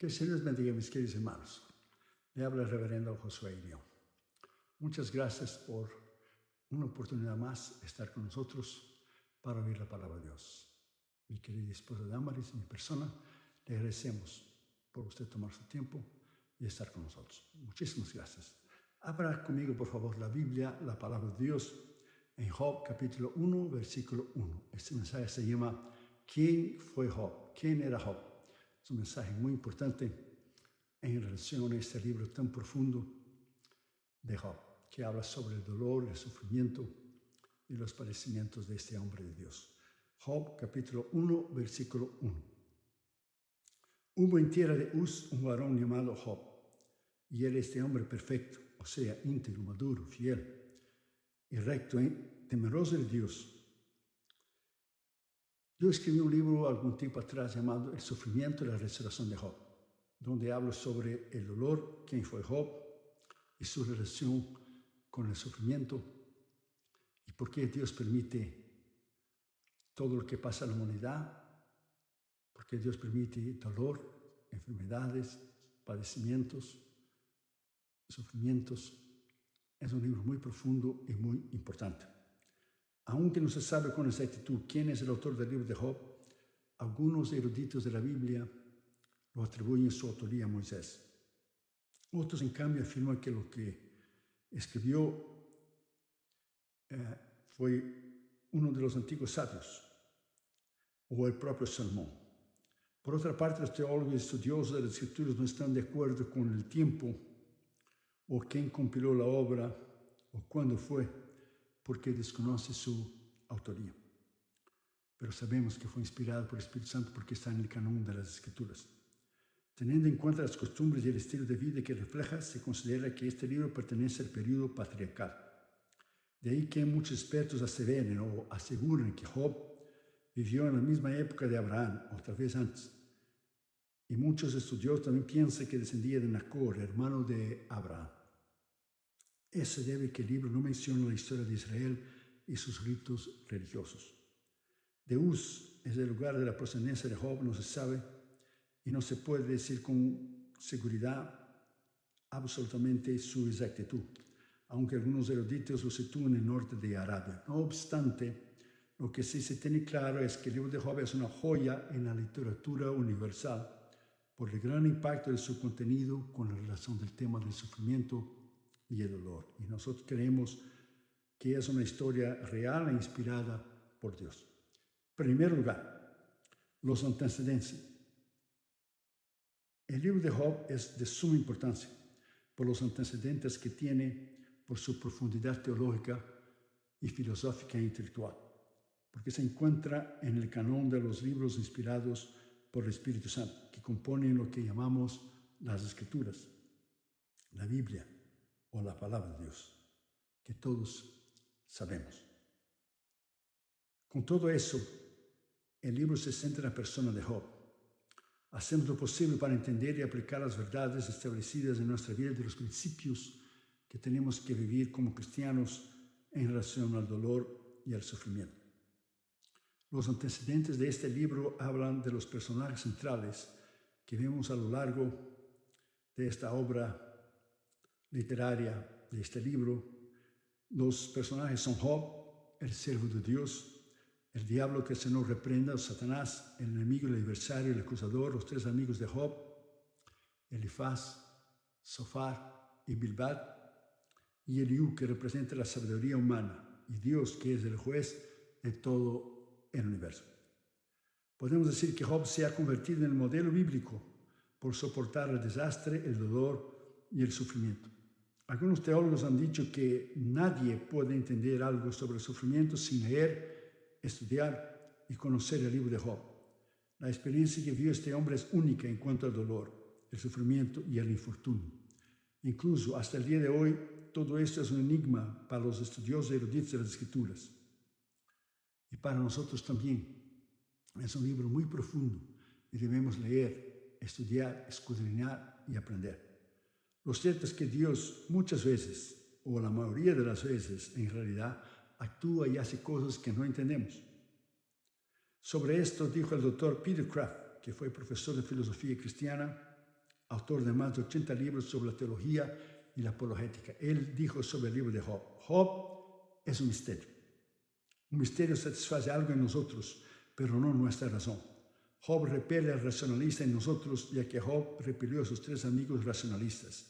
Que el Señor les bendiga, mis queridos hermanos. Le habla el reverendo Josué Irión. Muchas gracias por una oportunidad más de estar con nosotros para oír la palabra de Dios. Mi querida esposa Damaris, mi persona, le agradecemos por usted tomar su tiempo y estar con nosotros. Muchísimas gracias. Abra conmigo, por favor, la Biblia, la palabra de Dios, en Job capítulo 1, versículo 1. Este mensaje se llama ¿Quién fue Job? ¿Quién era Job? Es un mensaje muy importante en relación a este libro tan profundo de Job, que habla sobre el dolor, el sufrimiento y los padecimientos de este hombre de Dios. Job capítulo 1, versículo 1. Hubo en tierra de Uz un varón llamado Job, y era este hombre perfecto, o sea, íntegro, maduro, fiel y recto, temeroso de Dios. Yo escribí un libro algún tiempo atrás llamado El sufrimiento y la resurrección de Job, donde hablo sobre el dolor, quién fue Job y su relación con el sufrimiento y por qué Dios permite todo lo que pasa en la humanidad, por qué Dios permite dolor, enfermedades, padecimientos, sufrimientos. Es un libro muy profundo y muy importante. Aunque no se sabe con exactitud quién es el autor del libro de Job, algunos eruditos de la Biblia lo atribuyen su autoría a Moisés. Otros, en cambio, afirman que lo que escribió fue uno de los antiguos sabios o el propio Salomón. Por otra parte, los teólogos y estudiosos de las Escrituras no están de acuerdo con el tiempo o quién compiló la obra o cuándo fue, porque desconoce su autoría. Pero sabemos que fue inspirado por el Espíritu Santo porque está en el canon de las Escrituras. Teniendo en cuenta las costumbres y el estilo de vida que refleja, se considera que este libro pertenece al periodo patriarcal. De ahí que muchos expertos aseveren o aseguran que Job vivió en la misma época de Abraham, o tal vez antes. Y muchos estudiosos también piensan que descendía de Nacor, hermano de Abraham. Eso debe que el libro no menciona la historia de Israel y sus ritos religiosos. De Uz es el lugar de la procedencia de Job, no se sabe y no se puede decir con seguridad absolutamente su exactitud, aunque algunos eruditos lo sitúan en el norte de Arabia. No obstante, lo que sí se tiene claro es que el libro de Job es una joya en la literatura universal por el gran impacto de su contenido con la relación del tema del sufrimiento y el dolor. Y nosotros creemos que es una historia real e inspirada por Dios. En primer lugar, los antecedentes. El libro de Job es de suma importancia por los antecedentes que tiene, por su profundidad teológica y filosófica e intelectual, porque se encuentra en el canon de los libros inspirados por el Espíritu Santo, que componen lo que llamamos las Escrituras, la Biblia o la palabra de Dios, que todos sabemos. Con todo eso, el libro se centra en la persona de Job. Hacemos lo posible para entender y aplicar las verdades establecidas en nuestra vida de los principios que tenemos que vivir como cristianos en relación al dolor y al sufrimiento. Los antecedentes de este libro hablan de los personajes centrales que vemos a lo largo de esta obra literaria, de este libro. Los personajes son Job, el siervo de Dios, el diablo que se nos reprenda, Satanás, el enemigo, el adversario, el acusador, los tres amigos de Job, Elifaz, Sofar y Bildad, y Eliú, que representa la sabiduría humana, y Dios, que es el juez de todo el universo. Podemos decir que Job se ha convertido en el modelo bíblico por soportar el desastre, el dolor y el sufrimiento. Algunos teólogos han dicho que nadie puede entender algo sobre el sufrimiento sin leer, estudiar y conocer el libro de Job. La experiencia que vivió este hombre es única en cuanto al dolor, el sufrimiento y el infortunio. Incluso hasta el día de hoy, todo esto es un enigma para los estudiosos eruditos de las Escrituras. Y para nosotros también. Es un libro muy profundo y debemos leer, estudiar, escudriñar y aprender. Lo cierto es que Dios muchas veces, o la mayoría de las veces en realidad, actúa y hace cosas que no entendemos. Sobre esto dijo el doctor Peter Kraft, que fue profesor de filosofía cristiana autor de más de 80 libros sobre la teología y la apologética. Él dijo sobre el libro de Job: Job es un misterio. Un misterio satisface algo en nosotros, pero no nuestra razón. Job repele al racionalista en nosotros, ya que Job repelió a sus 3 amigos racionalistas.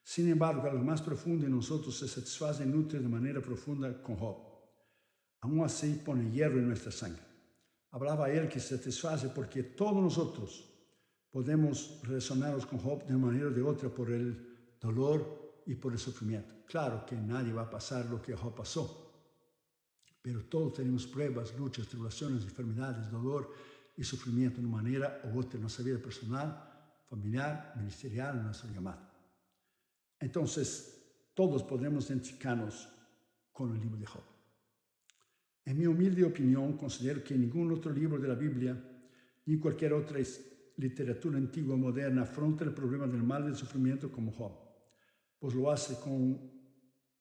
Sin embargo, algo más profundo en nosotros se satisface y nutre de manera profunda con Job. Aún así pone hierro en nuestra sangre. Hablaba él que se satisface porque todos nosotros podemos relacionarnos con Job de una manera o de otra por el dolor y por el sufrimiento. Claro que nadie va a pasar lo que Job pasó, pero todos tenemos pruebas, luchas, tribulaciones, enfermedades, dolor y sufrimiento de una manera u otra en nuestra vida personal, familiar, ministerial, en nuestro llamado. Entonces, todos podemos identificarnos con el libro de Job. En mi humilde opinión, considero que ningún otro libro de la Biblia, ni cualquier otra literatura antigua o moderna, afronta el problema del mal y del sufrimiento como Job, pues lo hace con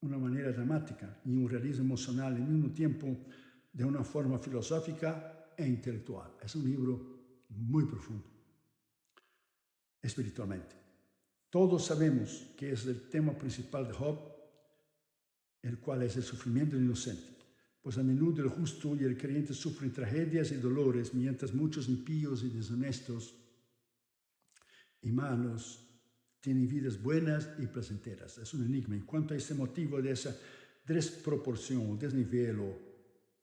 una manera dramática y un realismo emocional al mismo tiempo de una forma filosófica e intelectual. Es un libro muy profundo, espiritualmente. Todos sabemos que es el tema principal de Job, el cual es el sufrimiento del inocente. Pues a menudo el justo y el creyente sufren tragedias y dolores, mientras muchos impíos y deshonestos y malos tienen vidas buenas y placenteras. Es un enigma. En cuanto a este motivo de esa desproporción, desnivel o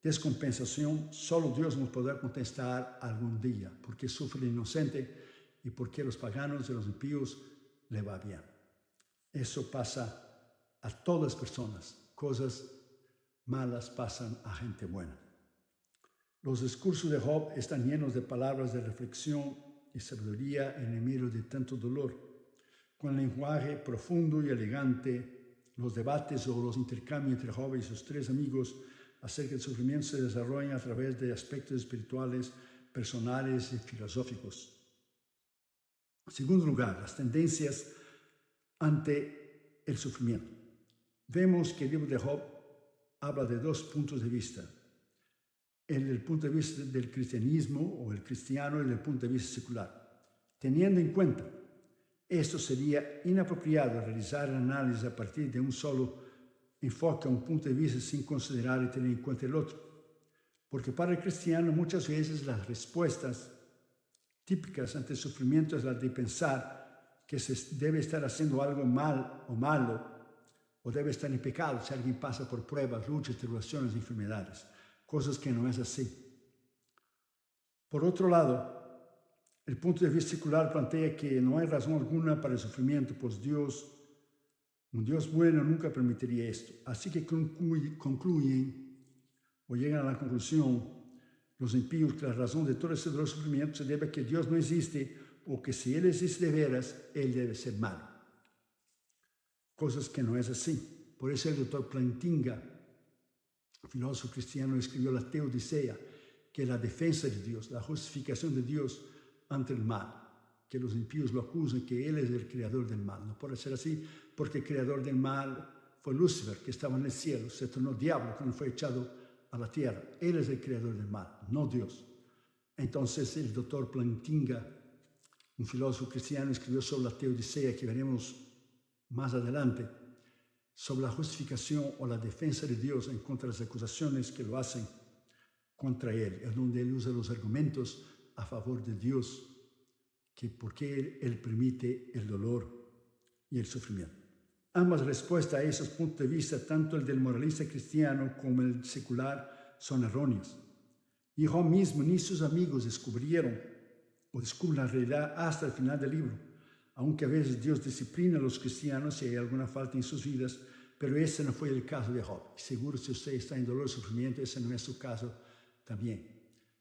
descompensación, solo Dios nos podrá contestar algún día, porque sufre el inocente y porque los paganos y los impíos le va bien. Eso pasa a todas las personas. Cosas malas pasan a gente buena. Los discursos de Job están llenos de palabras de reflexión y sabiduría en el medio de tanto dolor. Con lenguaje profundo y elegante, los debates o los intercambios entre Job y sus 3 amigos acerca del sufrimiento se desarrollan a través de aspectos espirituales, personales y filosóficos. En segundo lugar, las tendencias ante el sufrimiento. Vemos que el libro de Job habla de 2 puntos de vista: el punto de vista del cristianismo o el cristiano y el punto de vista secular. Teniendo en cuenta esto, sería inapropiado realizar el análisis a partir de un solo enfoque, un punto de vista, sin considerar y tener en cuenta el otro. Porque para el cristiano muchas veces las respuestas típicas ante el sufrimiento es la de pensar que se debe estar haciendo algo mal o malo, o debe estar en pecado si alguien pasa por pruebas, luchas, tribulaciones, enfermedades, cosas que no es así. Por otro lado, el punto de vista secular plantea que no hay razón alguna para el sufrimiento, pues un Dios bueno nunca permitiría esto. Así que concluyen o llegan a la conclusión los impíos que la razón de todo ese dolor y sufrimiento se debe a que Dios no existe, o que si Él existe de veras, Él debe ser malo. Cosas que no es así. Por eso el doctor Plantinga, filósofo cristiano, escribió la Teodicea, que es la defensa de Dios, la justificación de Dios ante el mal, que los impíos lo acusan que Él es el creador del mal. No puede ser así, porque el creador del mal fue Lucifer, que estaba en el cielo, se tornó diablo cuando fue echado a la tierra. Él es el creador del mal, no Dios. Entonces el doctor Plantinga, un filósofo cristiano, escribió sobre la Teodicea, que veremos más adelante, sobre la justificación o la defensa de Dios en contra de las acusaciones que lo hacen contra Él, es donde Él usa los argumentos a favor de Dios, que por qué Él permite el dolor y el sufrimiento. Ambas respuestas a esos puntos de vista, tanto el del moralista cristiano como el secular, son erróneas. Y Job mismo ni sus amigos descubren la realidad hasta el final del libro, aunque a veces Dios disciplina a los cristianos si hay alguna falta en sus vidas, pero ese no fue el caso de Job. Seguro, si usted está en dolor y sufrimiento, ese no es su caso también,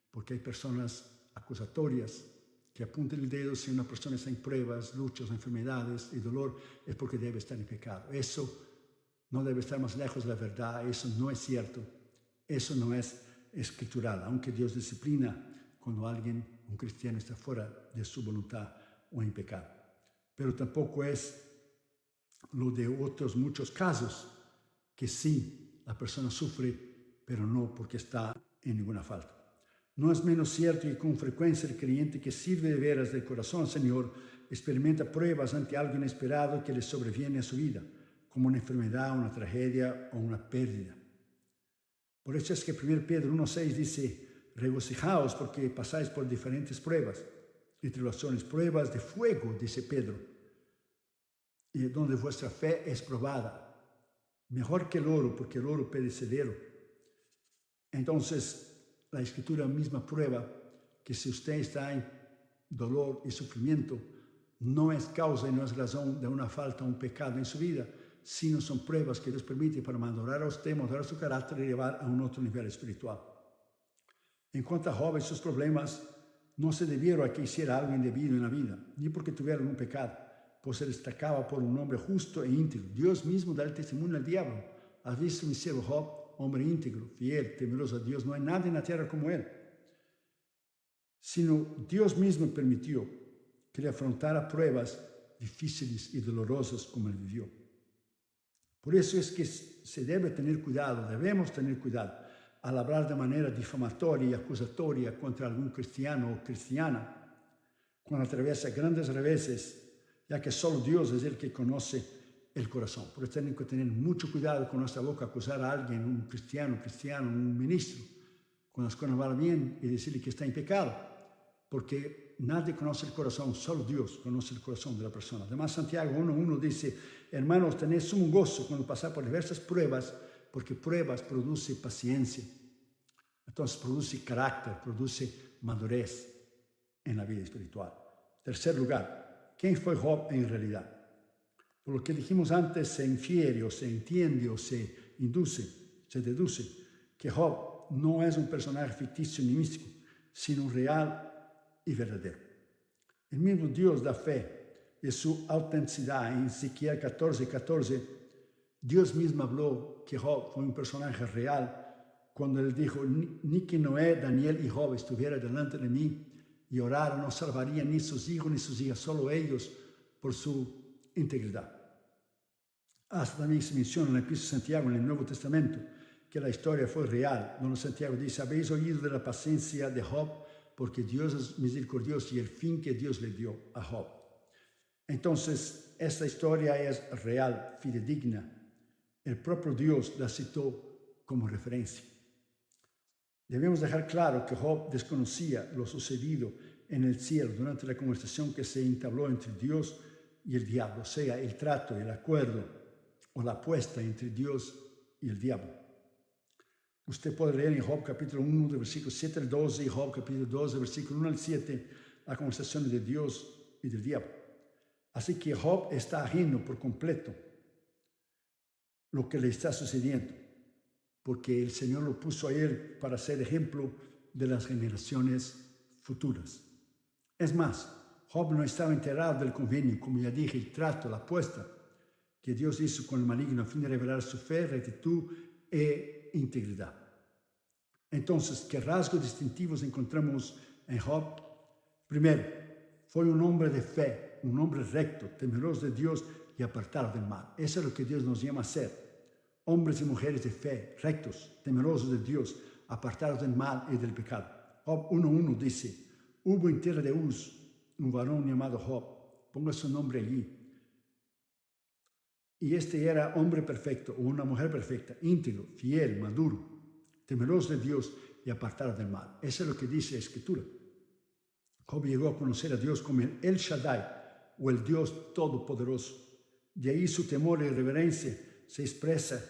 porque hay personas acusatorias que apuntan el dedo si una persona está en pruebas, luchas, enfermedades y dolor, es porque debe estar en pecado. Eso no debe estar más lejos de la verdad, eso no es cierto, eso no es escritural, aunque Dios disciplina cuando un cristiano está fuera de su voluntad o en pecado. Pero tampoco es lo de otros muchos casos que sí, la persona sufre, pero no porque está en ninguna falta. No es menos cierto que con frecuencia el creyente que sirve de veras del corazón al Señor experimenta pruebas ante algo inesperado que le sobreviene a su vida, como una enfermedad, una tragedia o una pérdida. Por eso es que 1 Pedro 1:6 dice: regocijaos porque pasáis por diferentes pruebas y tribulaciones, pruebas de fuego, dice Pedro, y donde vuestra fe es probada, mejor que el oro, porque el oro perecedero. Entonces, la Escritura misma prueba que si usted está en dolor y sufrimiento, no es causa y no es razón de una falta o un pecado en su vida, sino son pruebas que Dios permite para madurar a usted, madurar su carácter y llevar a un otro nivel espiritual. En cuanto a Job y sus problemas, no se debieron a que hiciera algo indebido en la vida, ni porque tuviera un pecado, pues se destacaba por un hombre justo e íntegro. Dios mismo da el testimonio al diablo. ¿Has visto mi siervo Job, hombre íntegro, fiel, temeroso a Dios? No hay nadie en la tierra como él. Sino Dios mismo permitió que le afrontara pruebas difíciles y dolorosas como él vivió. Por eso es que se debe tener cuidado, debemos tener cuidado al hablar de manera difamatoria y acusatoria contra algún cristiano o cristiana cuando atraviesa grandes reveses, ya que solo Dios es el que conoce el corazón. Por eso tenemos que tener mucho cuidado con nuestra boca, acusar a alguien, un cristiano, un ministro, cuando las cosas van bien y decirle que está en pecado, porque nadie conoce el corazón, solo Dios conoce el corazón de la persona. Además, Santiago 1:1 dice: hermanos, tened sumo gozo cuando pasáis por diversas pruebas, porque pruebas produce paciencia. Entonces produce carácter, produce madurez en la vida espiritual. Tercer lugar, ¿quién fue Job en realidad? Por lo que dijimos antes, se infiere o se entiende o se deduce que Job no es un personaje ficticio ni místico, sino real y verdadero. El mismo Dios da fe de su autenticidad. En Ezequiel 14:14, Dios mismo habló que Job fue un personaje real cuando él dijo: ni que Noé, Daniel y Job estuvieran delante de mí y oraran, no salvarían ni sus hijos ni sus hijas, solo ellos por su integridad. Hasta también se menciona en la Epístola de Santiago en el Nuevo Testamento que la historia fue real, donde Santiago dice: habéis oído de la paciencia de Job, porque Dios es misericordioso, y el fin que Dios le dio a Job. Entonces, esta historia es real, fidedigna. El propio Dios la citó como referencia. Debemos dejar claro que Job desconocía lo sucedido en el cielo durante la conversación que se entabló entre Dios y el diablo, o sea, el trato, el acuerdo o la apuesta entre Dios y el diablo. Usted puede leer en Job capítulo 1, de versículo 7 al 12, y Job capítulo 2, de versículo 1 al 7, la conversación de Dios y del diablo. Así que Job está ajeno por completo lo que le está sucediendo, porque el Señor lo puso a él para ser ejemplo de las generaciones futuras. Es más, Job no estaba enterado del convenio, como ya dije, el trato, la apuesta que Dios hizo con el maligno a fin de revelar su fe, rectitud e integridad. Entonces, ¿qué rasgos distintivos encontramos en Job? Primero, fue un hombre de fe, un hombre recto, temeroso de Dios y apartado del mal. Eso es lo que Dios nos llama a ser. Hombres y mujeres de fe, rectos, temerosos de Dios, apartados del mal y del pecado. Job 1:1 dice: hubo en tierra de Uz un varón llamado Job, ponga su nombre allí. Y este era hombre perfecto o una mujer perfecta, íntegro, fiel, maduro, temeroso de Dios y apartado del mal. Eso es lo que dice la Escritura. Job llegó a conocer a Dios como el Shaddai, o el Dios Todopoderoso. De ahí su temor y reverencia se expresa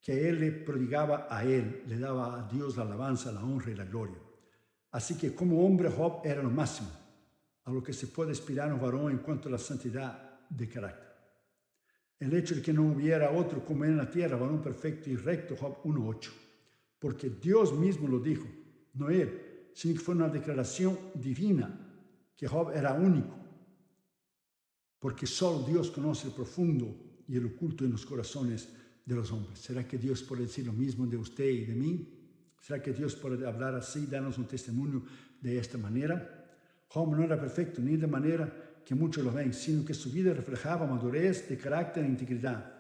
que él le prodigaba a él, le daba a Dios la alabanza, la honra y la gloria. Así que como hombre, Job era lo máximo a lo que se puede aspirar a un varón en cuanto a la santidad de carácter. El hecho de que no hubiera otro como él en la tierra, varón perfecto y recto, Job 1:8, porque Dios mismo lo dijo, no él, sino que fue una declaración divina, que Job era único, porque solo Dios conoce el profundo y el oculto en los corazones de los hombres. ¿Será que Dios puede decir lo mismo de usted y de mí? ¿Será que Dios puede hablar así, darnos un testimonio de esta manera? Job no era perfecto, ni de manera que muchos lo ven, sino que su vida reflejaba madurez de carácter e integridad.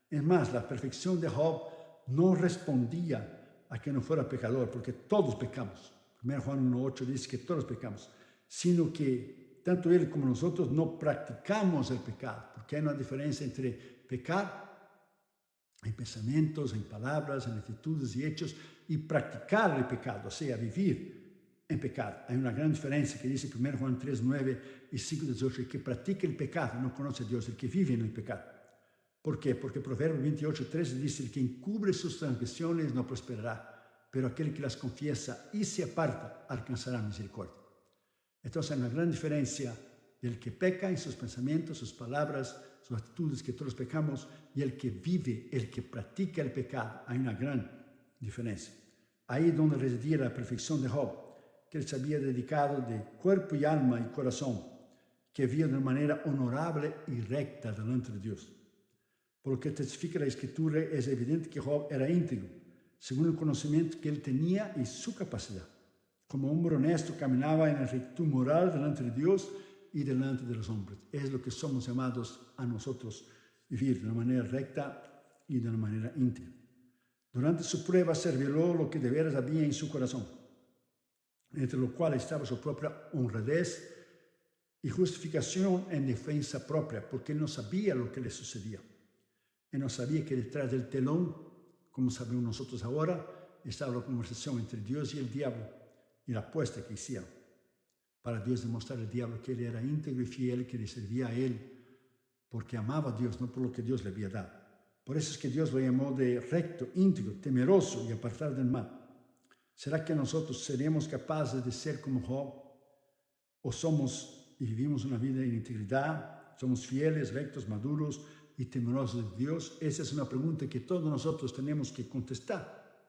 Es más, la perfección de Job no respondía a que no fuera pecador, porque todos pecamos. 1 Juan 1:8 dice que todos pecamos, sino que tanto él como nosotros no practicamos el pecado, porque hay una diferencia entre pecar en pensamientos, en palabras, en actitudes y hechos, y practicar el pecado, o sea, vivir en pecado. Hay una gran diferencia que dice 1 Juan 3:9 y 5:18, el que practica el pecado no conoce a Dios, el que vive en el pecado. ¿Por qué? Porque Proverbios 28:13 dice, el que encubre sus transgresiones no prosperará, pero aquel que las confiesa y se aparta alcanzará misericordia. Entonces hay una gran diferencia del que peca en sus pensamientos, sus palabras, sus actitudes, que todos pecamos, y el que vive, el que practica el pecado. Hay una gran diferencia. Ahí es donde residía la perfección de Job, que él se había dedicado de cuerpo y alma y corazón, que vivía de una manera honorable y recta delante de Dios. Por lo que testifica la Escritura, es evidente que Job era íntegro, según el conocimiento que él tenía y su capacidad. Como hombre honesto, caminaba en la rectitud moral delante de Dios y delante de los hombres. Es lo que somos llamados a nosotros vivir de una manera recta y de una manera íntegra. Durante su prueba se reveló lo que de veras había en su corazón, entre lo cual estaba su propia honradez y justificación en defensa propia, porque él no sabía lo que le sucedía. Él no sabía que detrás del telón, como sabemos nosotros ahora, estaba la conversación entre Dios y el diablo y la apuesta que hicieron para Dios demostrar al diablo que él era íntegro y fiel, que le servía a él porque amaba a Dios, no por lo que Dios le había dado. Por eso es que Dios lo llamó de recto, íntegro, temeroso y apartado del mal. ¿Será que nosotros seremos capaces de ser como Job? ¿O somos y vivimos una vida en integridad? ¿Somos fieles, rectos, maduros y temerosos de Dios? Esa es una pregunta que todos nosotros tenemos que contestar.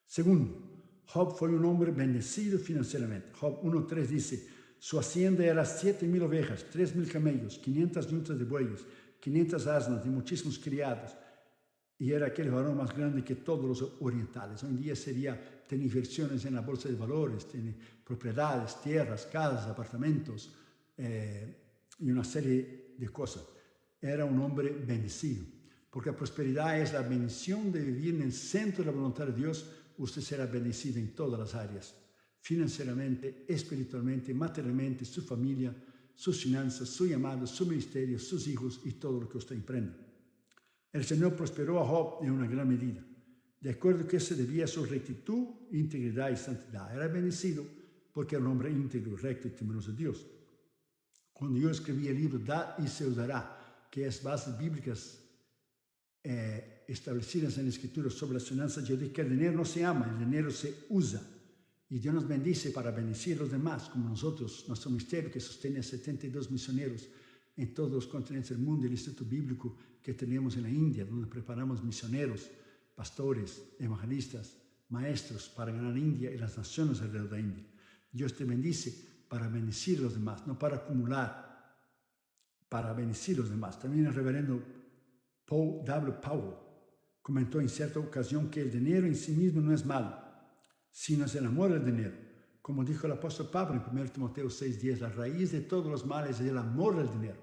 Segundo, Job fue un hombre bendecido financieramente. Job 1:3 dice, su hacienda era 7,000 ovejas, 3,000 camellos, 500 yuntas de bueyes, 500 asnas y muchísimos criados. Y era aquel varón más grande que todos los orientales. Hoy en día tiene inversiones en la bolsa de valores, tiene propiedades, tierras, casas, apartamentos y una serie de cosas. Era un hombre bendecido, porque la prosperidad es la bendición de vivir en el centro de la voluntad de Dios. Usted será bendecido en todas las áreas, financieramente, espiritualmente, materialmente, su familia, sus finanzas, su llamado, su ministerio, sus hijos y todo lo que usted emprenda. El Señor prosperó a Job en una gran medida, de acuerdo que se debía a su rectitud, integridad y santidad. Era bendecido porque era un hombre íntegro, recto y temeroso de Dios. Cuando yo escribí el libro Da y se usará, que es bases bíblicas establecidas en la Escritura sobre las finanzas, yo dije que el dinero no se ama, el dinero se usa. Y Dios nos bendice para bendecir a los demás, como nosotros, nuestro ministerio que sostiene a 72 misioneros en todos los continentes del mundo, el Instituto Bíblico que tenemos en la India, donde preparamos misioneros, pastores, evangelistas, maestros para ganar India y las naciones alrededor de India. Dios te bendice para bendecir a los demás, no para acumular, para bendecir a los demás. También el reverendo Paul W. Powell comentó en cierta ocasión que el dinero en sí mismo no es malo, sino es el amor al dinero. Como dijo el apóstol Pablo en 1 Timoteo 6:10, la raíz de todos los males es el amor al dinero.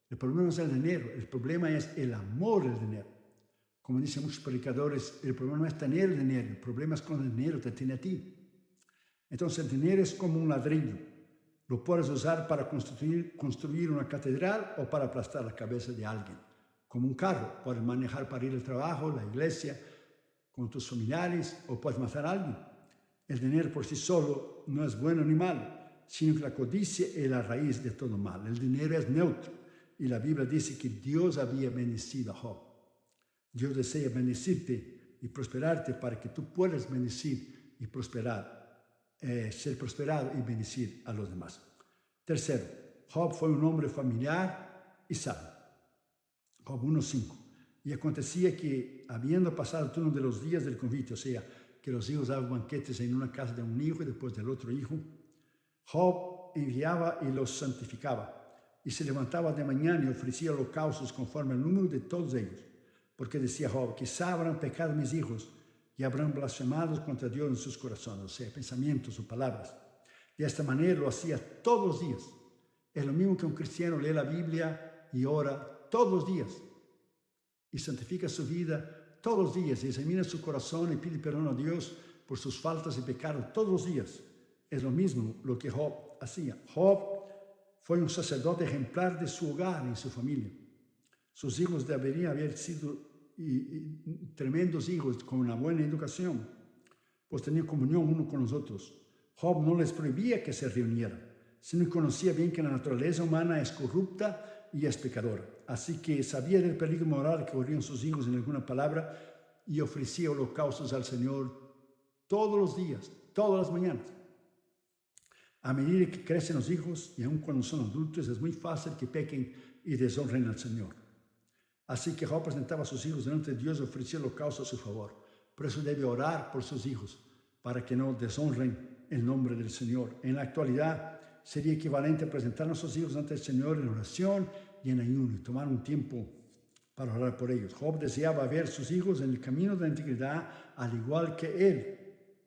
El problema no es el dinero, el problema es el amor al dinero. Como dicen muchos predicadores, el problema no es tener el dinero, el problema es cuando el dinero te tiene a ti. Entonces el dinero es como un ladrillo. Lo puedes usar para construir una catedral o para aplastar la cabeza de alguien. Como un carro, puedes manejar para ir al trabajo, la iglesia, con tus familiares, o puedes matar a alguien. El dinero por sí solo no es bueno ni malo, sino que la codicia es la raíz de todo mal. El dinero es neutro y la Biblia dice que Dios había bendecido a Job. Dios desea bendecirte y prosperarte para que tú puedas bendecir y prosperar, ser prosperado y bendecir a los demás. Tercero, Job fue un hombre familiar y sabio. Job 1:5. Y acontecía que, habiendo pasado el turno de los días del convite, o sea, que los hijos daban banquetes en una casa de un hijo y después del otro hijo, Job enviaba y los santificaba, y se levantaba de mañana y ofrecía holocaustos conforme al número de todos ellos, porque decía Job, quizá habrán pecado mis hijos y habrán blasfemado contra Dios en sus corazones, o sea, pensamientos o palabras. Y de esta manera lo hacía todos los días. Es lo mismo que un cristiano lee la Biblia y ora todos los días y santifica su vida todos los días y examina su corazón y pide perdón a Dios por sus faltas y pecados todos los días. es lo mismo lo que Job hacía. Job fue un sacerdote ejemplar de su hogar y su familia. Sus hijos deberían haber sido tremendos hijos con una buena educación, pues tenían comunión uno con los otros. Job no les prohibía que se reunieran, sino que conocía bien que la naturaleza humana es corrupta y es pecadora. Así que sabía del peligro moral que corrían sus hijos en alguna palabra y ofrecía holocaustos al Señor todos los días, todas las mañanas. A medida que crecen los hijos y aun cuando son adultos, es muy fácil que pequen y deshonren al Señor. Así que Job presentaba a sus hijos delante de Dios y ofrecía holocausto a su favor. Por eso debe orar por sus hijos, para que no deshonren el nombre del Señor. En la actualidad sería equivalente a presentar a nuestros hijos ante el Señor en oración y en ayuno, y tomar un tiempo para orar por ellos. Job deseaba ver a sus hijos en el camino de la integridad, al igual que él.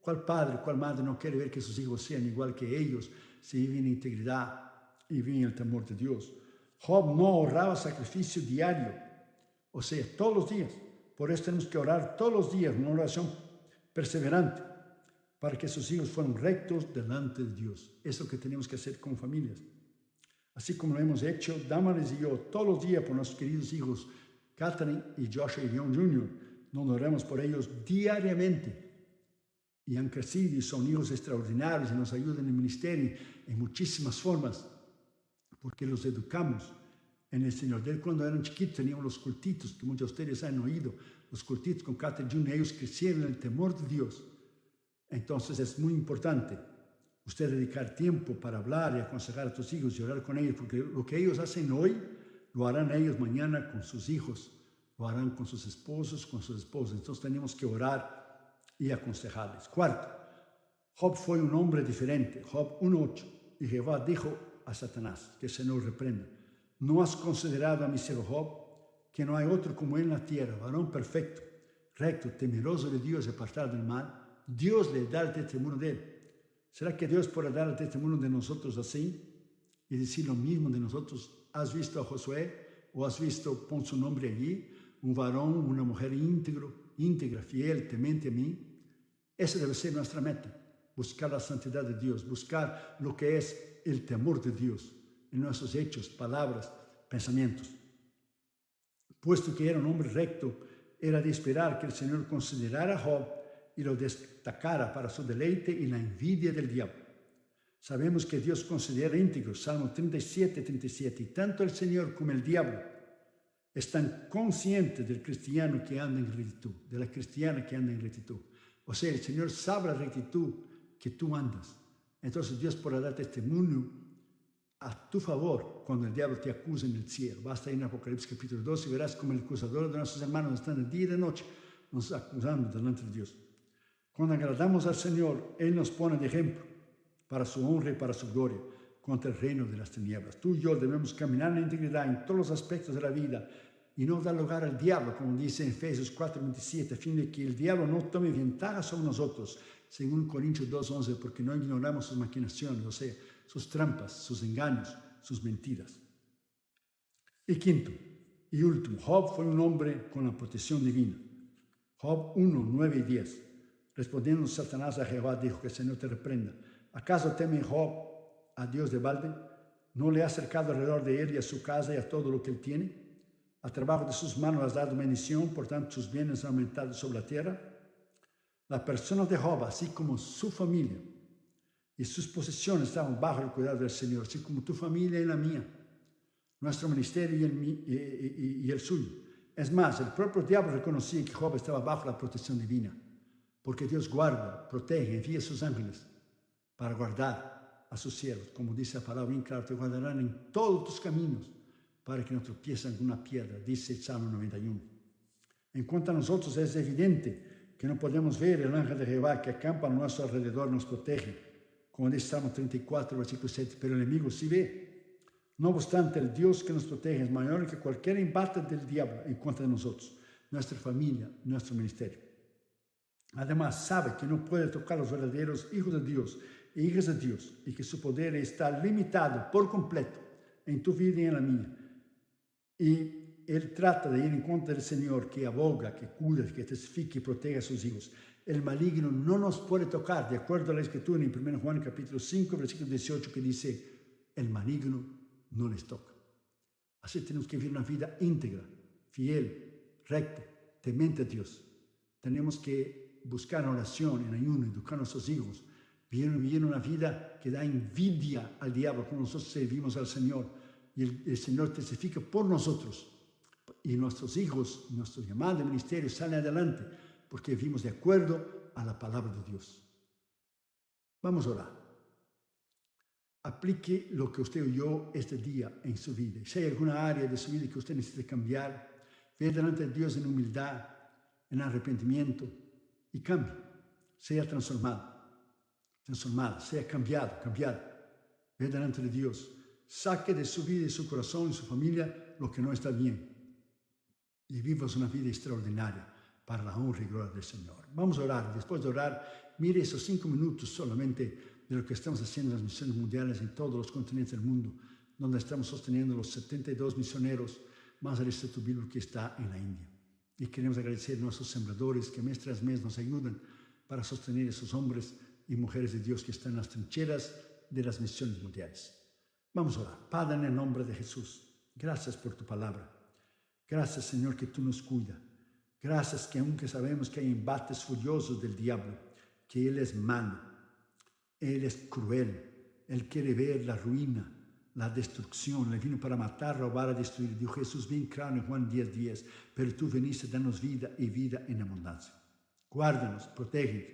¿Cuál padre, cuál madre no quiere ver que sus hijos sean igual que ellos, se viven en integridad y viven en el temor de Dios? Job no ahorraba sacrificio diario, o sea, todos los días. Por eso tenemos que orar todos los días, una oración perseverante, para que sus hijos fueran rectos delante de Dios. Es lo que tenemos que hacer como familias. Así como lo hemos hecho, Damaris y yo, todos los días por nuestros queridos hijos, Catherine y Joshua y John Jr., nos oramos por ellos diariamente. Y han crecido y son hijos extraordinarios y nos ayudan en el ministerio en muchísimas formas, porque los educamos en el Señor. De él, cuando eran chiquitos, teníamos los cultitos, que muchos de ustedes han oído, los cultitos con Catherine Jr., ellos crecieron en el temor de Dios. Entonces es muy importante usted dedicar tiempo para hablar y aconsejar a tus hijos y orar con ellos, porque lo que ellos hacen hoy, lo harán ellos mañana con sus hijos, lo harán con sus esposos, con sus esposas. Entonces tenemos que orar y aconsejarles. Cuarto, Job fue un hombre diferente. Job 1:8. Y Jehová dijo a Satanás, que se nos reprenda: ¿no has considerado a mi siervo Job, que no hay otro como él en la tierra, varón perfecto, recto, temeroso de Dios y apartado del mal? Dios le da el testimonio de él. ¿Será que Dios podrá dar el testimonio de nosotros así y decir lo mismo de nosotros? ¿Has visto a Josué o has visto, pon su nombre allí, un varón, una mujer íntegra, fiel, temente a mí? Esa debe ser nuestra meta, buscar la santidad de Dios, buscar lo que es el temor de Dios en nuestros hechos, palabras, pensamientos. Puesto que era un hombre recto, era de esperar que el Señor considerara a Job y lo destacara para su deleite y la envidia del diablo. Sabemos que Dios considera íntegros, Salmo 37:37, y tanto el Señor como el diablo están conscientes del cristiano que anda en rectitud, de la cristiana que anda en rectitud. O sea, el Señor sabe la rectitud que tú andas. Entonces Dios podrá dar testimonio a tu favor cuando el diablo te acusa en el cielo. Basta ir en Apocalipsis capítulo 2 y verás como el acusador de nuestros hermanos está de día y de noche nos acusando delante de Dios. Cuando agradamos al Señor, Él nos pone de ejemplo para su honra y para su gloria contra el reino de las tinieblas. Tú y yo debemos caminar en integridad en todos los aspectos de la vida y no dar lugar al diablo, como dice en Efesios 4:27, a fin de que el diablo no tome ventaja sobre nosotros, según Corintios 2:11, porque no ignoramos sus maquinaciones, o sea, sus trampas, sus engaños, sus mentiras. Y quinto y último, Job fue un hombre con la protección divina. Job 1:9 y 10. Respondiendo Satanás a Jehová, dijo: que el Señor te reprenda. ¿Acaso teme Job a Dios de balde? ¿No le ha cercado alrededor de él y a su casa y a todo lo que él tiene? Al trabajo de sus manos has dado bendición, por tanto sus bienes han aumentado sobre la tierra. La persona de Job, así como su familia y sus posesiones, estaban bajo el cuidado del Señor, así como tu familia y la mía, nuestro ministerio y el suyo. Es más, el propio diablo reconocía que Job estaba bajo la protección divina, porque Dios guarda, protege, envía a sus ángeles para guardar a sus siervos. Como dice la palabra bien claro, te guardarán en todos tus caminos para que no tropiece alguna piedra, dice el Salmo 91. En cuanto a nosotros, es evidente que no podemos ver el ángel de Jehová que acampa a nuestro alrededor, nos protege, como dice Salmo 34, versículo 7, pero el enemigo sí ve. No obstante, el Dios que nos protege es mayor que cualquier embate del diablo en contra de nosotros, nuestra familia, nuestro ministerio. Además, sabe que no puede tocar a los verdaderos hijos de Dios e hijas de Dios y que su poder está limitado por completo en tu vida y en la mía. Y Él trata de ir en contra del Señor, que aboga, que cuida, que testifica y protege a sus hijos. El maligno no nos puede tocar, de acuerdo a la Escritura en 1 Juan capítulo 5, versículo 18, que dice, el maligno no les toca. Así tenemos que vivir una vida íntegra, fiel, recta, temente a Dios. Tenemos que buscar en oración, en ayuno, educar a nuestros hijos, vivir una vida que da envidia al diablo cuando nosotros servimos al Señor. Y el Señor testifica por nosotros. Y nuestros hijos, nuestro llamado de ministerio salen adelante porque vivimos de acuerdo a la palabra de Dios. Vamos a orar. Aplique lo que usted oyó este día en su vida. Si hay alguna área de su vida que usted necesite cambiar, ve delante de Dios en humildad, en arrepentimiento y cambie. Sea transformado, sea cambiado. Ve delante de Dios. Saque de su vida y su corazón y su familia lo que no está bien. Y vivas una vida extraordinaria para la honra y gloria del Señor. Vamos a orar. Después de orar, mire esos 5 minutos solamente de lo que estamos haciendo en las misiones mundiales en todos los continentes del mundo, donde estamos sosteniendo los 72 misioneros, más el Instituto Bíblico que está en la India. Y queremos agradecer a nuestros sembradores que mes tras mes nos ayudan para sostener a esos hombres y mujeres de Dios que están en las trincheras de las misiones mundiales. Vamos a orar. Padre, en el nombre de Jesús, gracias por tu palabra. Gracias, Señor, que tú nos cuidas. Gracias que aunque sabemos que hay embates furiosos del diablo, que Él es malo, Él es cruel, Él quiere ver la ruina, la destrucción. Él vino para matar, robar, a destruir. Dijo Jesús bien claro en Juan 10:10, pero tú viniste a darnos vida y vida en abundancia. Guárdanos, protégenos,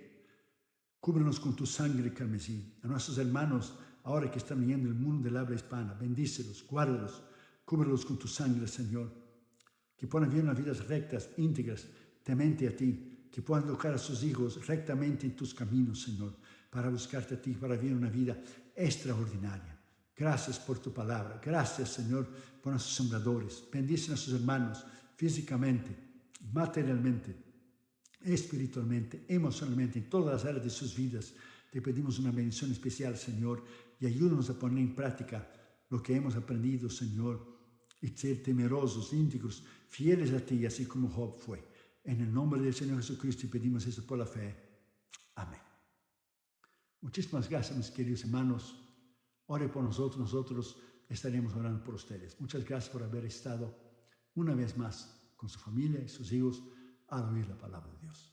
cúbrenos con tu sangre carmesí. A nuestros hermanos, ahora que están viviendo el mundo del habla hispana, bendícelos, guárdalos, cúbrelos con tu sangre, Señor. Que puedan vivir unas vidas rectas, íntegras, temente a ti, que puedan educar a sus hijos rectamente en tus caminos, Señor, para buscarte a ti, para vivir una vida extraordinaria. Gracias por tu palabra. Gracias, Señor, por nuestros sembradores. Bendice a sus hermanos físicamente, materialmente, espiritualmente, emocionalmente, en todas las áreas de sus vidas. Te pedimos una bendición especial, Señor, y ayúdanos a poner en práctica lo que hemos aprendido, Señor, y ser temerosos, íntegros, fieles a ti, así como Job fue. En el nombre del Señor Jesucristo, y pedimos eso por la fe. Amén. Muchísimas gracias, mis queridos hermanos. Ore por nosotros, nosotros estaremos orando por ustedes. Muchas gracias por haber estado una vez más con su familia y sus hijos al oír la palabra de Dios.